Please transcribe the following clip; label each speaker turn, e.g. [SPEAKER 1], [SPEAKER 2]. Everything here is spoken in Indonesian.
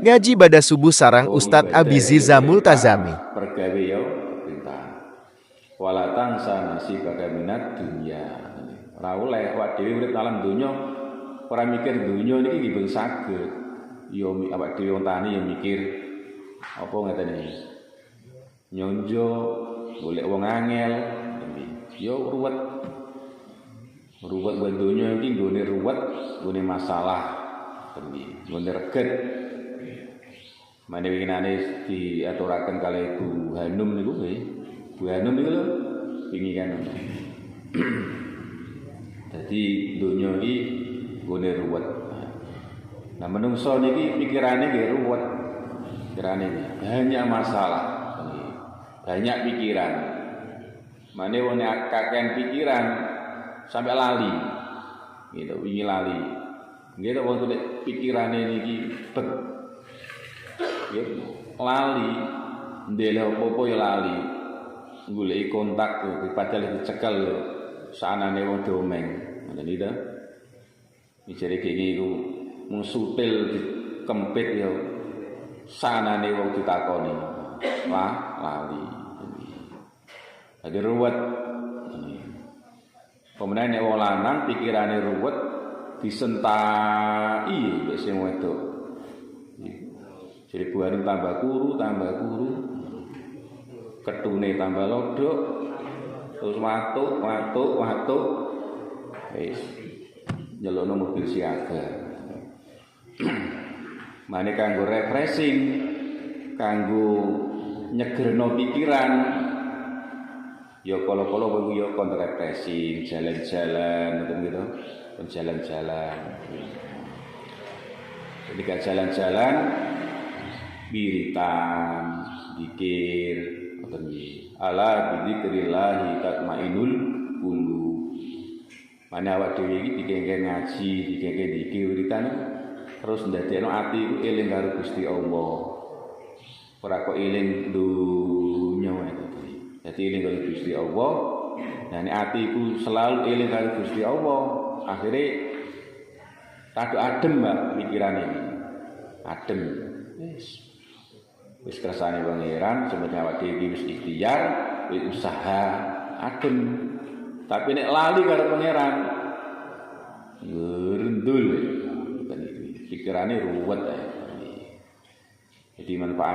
[SPEAKER 1] Ngaji pada subuh sarang Ustadz Abiziza Multazami.
[SPEAKER 2] Pergawe yo perintah. Wala tansa nasibaka minad dunya. Ora oleh awak dhewe urip alam donya ora mikir donya niki nggih saged. Yo awak dhewe wong tani yo mikir apa ngateni. Nyonjo golek wong angel yo ruwet. Ruwet buat donya iki nggone ruwet, nggone masalah. Nggone reget. Mane winginane diaturaken kalih Bu Hanum niku nggih. Bu Hanum niku lho wingi kan. Dadi donya iki nggone ruwet. Nah menungso niki pikirane nggih ruwet. Pikirane banyak masalah. Banyak pikiran. Mane wong nek kakean pikiran sampai lali. Gitu, wingi lali. Nggih to wong pikirane niki bek ya lali ndele opo-opo ya lali goleki kontak padahal dicekel sanane wong domeng ngoten iki to mijere kene iku mung sutil dikempit ya sanane wong ditakoni lali dadi ruwet pemenane wong lanang pikirane ruwet disentaki mbek sing wedok. Jadi buahnya tambah kuru, ketune tambah lodok, terus watuk, nyelono mobil siaga. Mane kanggo refreshing, kanggo nyegerno pikiran. Ya kala-kala kowe yo kon refreshing, jalan-jalan ngoten gitu, jalan-jalan. Ketika jalan-jalan wiritan, zikir, ngoten nggih. Ala bizikrillah tatmainul qulub. Mane awak dhewe iki dikengken ngaji, dikengken zikir wiritan terus ndadekno ati iku eling karo Gusti Allah. Ora kok eling dunya wae to. Dadi eling karo Gusti Allah. Dan ati iku selalu eling karo Gusti Allah. Akhire rada adem Mbak pikirane iki. Adem. Wis kersane pangeran sebenarnya awak dhewe wis ikhtiar, wis usaha adem. Tapi nek lali karo pangeran rendul. Pikirane ruwet. Jadi manfaat